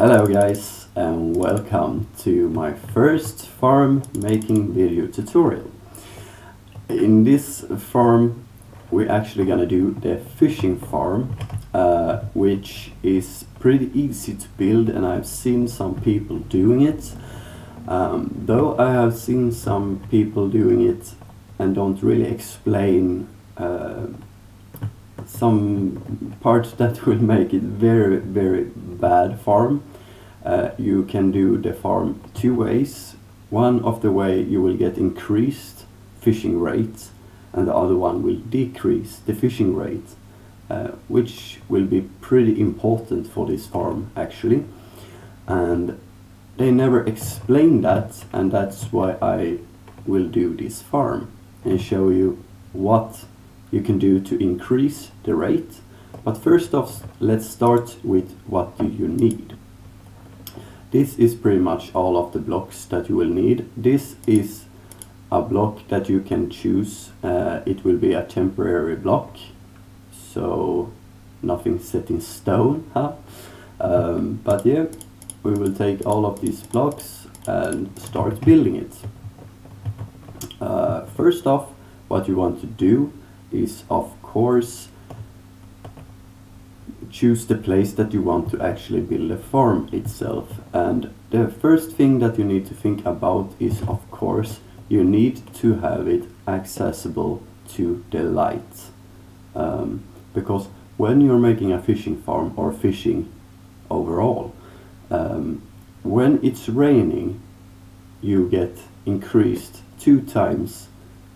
Hello guys and welcome to my first farm making video tutorial. In this farm we're actually gonna do the fishing farm, which is pretty easy to build, and I've seen some people doing it. Though I have seen some people doing it and don't really explain some parts that will make it very bad farm. You can do the farm two ways. One of the way you will get increased fishing rate, and the other one will decrease the fishing rate, which will be pretty important for this farm actually. And they never explain that, and that's why I will do this farm and show you what you can do to increase the rate. But first off, let's start with what do you need. This is pretty much all of the blocks that you will need. This is a block that you can choose. It will be a temporary block, so nothing set in stone, huh? But yeah, we will take all of these blocks and start building it. First off, what you want to do is, of course, choose the place that you want to actually build the farm itself. And the first thing that you need to think about is, of course, you need to have it accessible to the light. Because when you're making a fishing farm or fishing overall, when it's raining, you get increased 2 times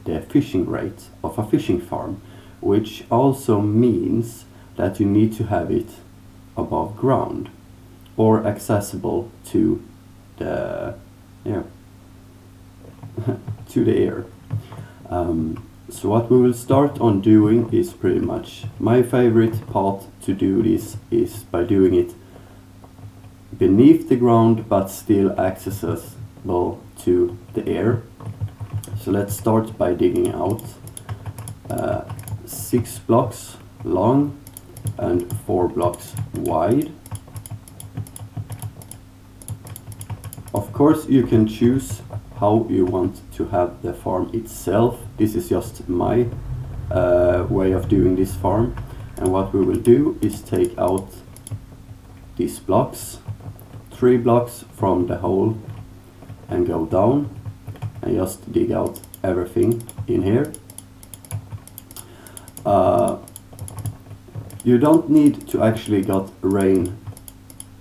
the fishing rate of a fishing farm, which also means that you need to have it above ground or accessible to the to the air. So what we will start on doing is pretty much my favorite part to do this is by doing it beneath the ground but still accessible to the air. So let's start by digging out 6 blocks long and 4 blocks wide. Of course, you can choose how you want to have the farm itself. This is just my way of doing this farm, and what we will do is take out these blocks, 3 blocks from the hole, and go down and just dig out everything in here. You don't need to actually get rain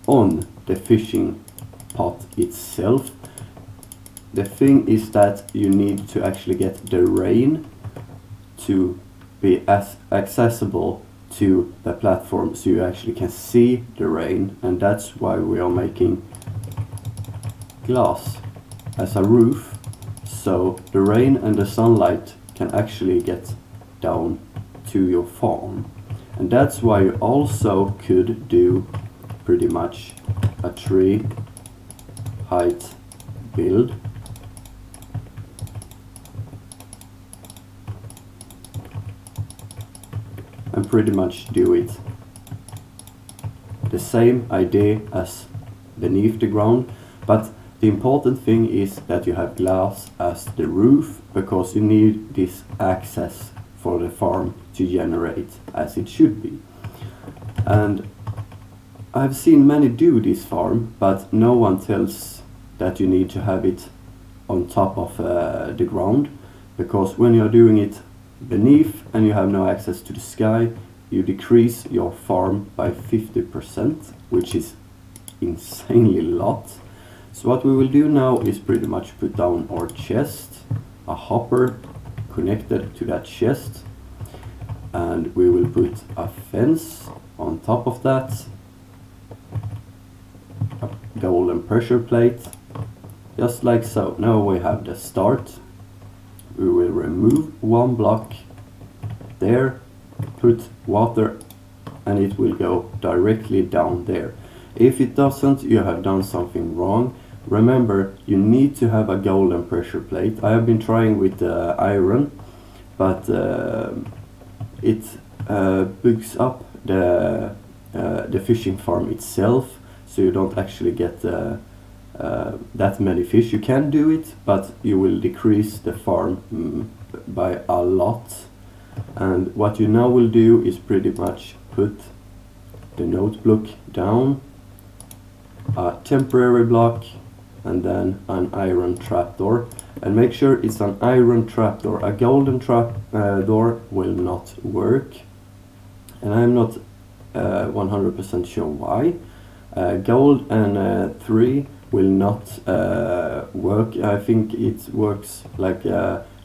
on the fishing pot itself. The thing is that you need to actually get the rain to be as accessible to the platform so you actually can see the rain, and that's why we are making glass as a roof, so the rain and the sunlight can actually get down to your farm. And that's why you also could do pretty much a 3 height build. And pretty much do it the same idea as beneath the ground, but the important thing is that you have glass as the roof, because you need this access for the farm to generate as it should be. And I've seen many do this farm, but no one tells that you need to have it on top of the ground, because when you're doing it beneath and you have no access to the sky, you decrease your farm by 50%, which is insanely a lot. So what we will do now is pretty much put down our chest, a hopper connected to that chest, and we will put a fence on top of that, a golden pressure plate, just like so. Now we have the start. We will remove 1 block there, put water, and it will go directly down there. If it doesn't, you have done something wrong. Remember, you need to have a golden pressure plate. I have been trying with iron, but it bugs up the fishing farm itself. so you don't actually get that many fish. You can do it, but you will decrease the farm by a lot. And what you now will do is pretty much put the notebook down, a temporary block, and then an iron trapdoor. And make sure it's an iron trapdoor. A golden trapdoor will not work, and I'm not 100% sure why. Gold and 3 will not work. I think it works like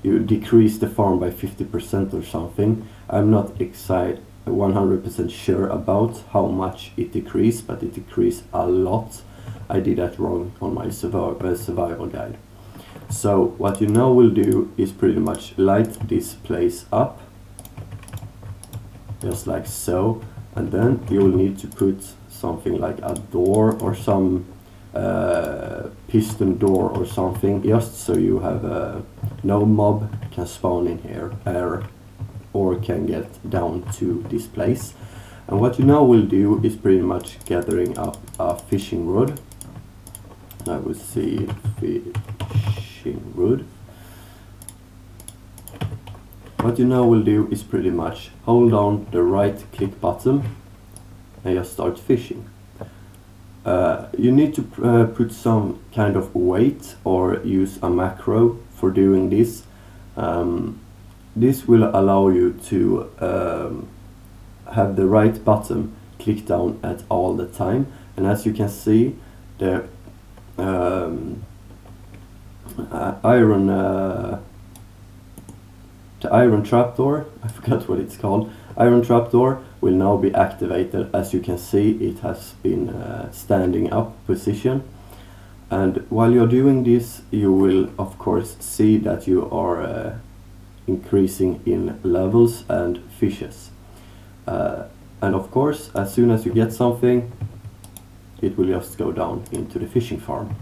you decrease the farm by 50% or something. I'm not 100% sure about how much it decreased, but it decreased a lot. I did that wrong on my survival guide. So what you now will do is pretty much light this place up, just like so, and then you will need to put something like a door or some piston door or something, just so you have no mob can spawn in here or can get down to this place. And what you now will do is pretty much gathering up a fishing rod. I will see fishing rod. What you now will do is pretty much hold down the right click button and just start fishing. You need to put some kind of weight or use a macro for doing this. This will allow you to have the right button click down at all the time, and as you can see, the iron trapdoor, I forgot what it's called, iron trapdoor will now be activated. As you can see, it has been standing up position, and while you're doing this you will of course see that you are increasing in levels and fishes, and of course as soon as you get something it will just go down into the fishing farm.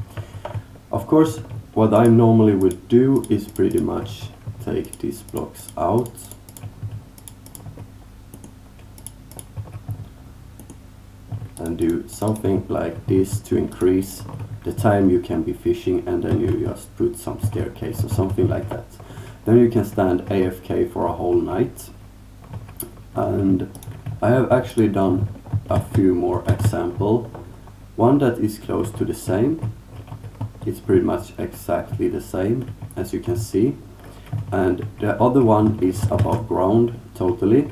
Of course what I normally would do is pretty much take these blocks out and do something like this to increase the time you can be fishing, and then you just put some staircase or something like that. Then you can stand AFK for a whole night. And I have actually done a few more examples. One that is close to the same. It's pretty much exactly the same as you can see. And the other one is above ground totally.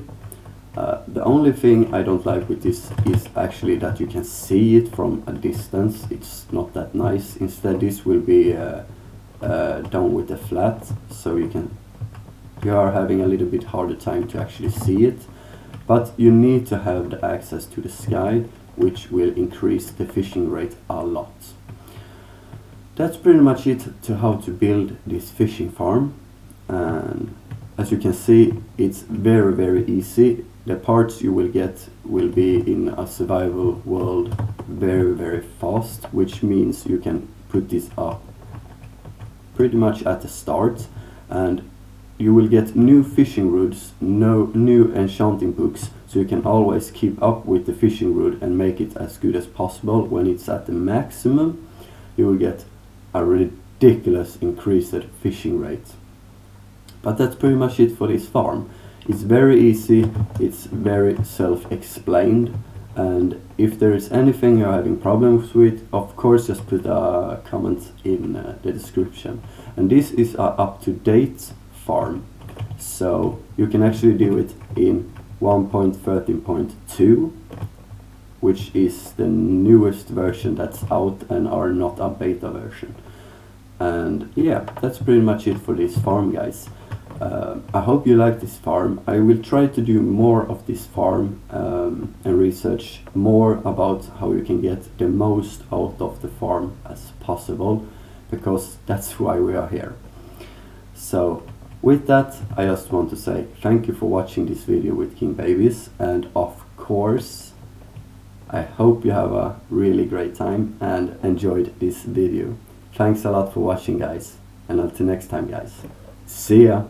The only thing I don't like with this is actually that you can see it from a distance. It's not that nice. Instead this will be down with the flat, so you are having a little bit harder time to actually see it. But you need to have the access to the sky, which will increase the fishing rate a lot. That's pretty much it to how to build this fishing farm. And as you can see, it's very easy. The parts you will get will be in a survival world very fast, which means you can put this up pretty much at the start, and you will get new fishing rods, new enchanting books, so you can always keep up with the fishing rod and make it as good as possible. When it's at the maximum, you will get a ridiculous increased fishing rate. But that's pretty much it for this farm. It's very easy, it's very self-explained, and if there is anything you're having problems with, of course just put a comment in the description. And this is a up-to-date farm, so you can actually do it in 1.13.2, which is the newest version that's out and are not a beta version. And yeah, that's pretty much it for this farm, guys. I hope you like this farm. I will try to do more of this farm and research more about how you can get the most out of the farm as possible, because that's why we are here. So with that, I just want to say thank you for watching this video with King Babies, and of course I hope you have a really great time and enjoyed this video. Thanks a lot for watching, guys, and until next time, guys, see ya.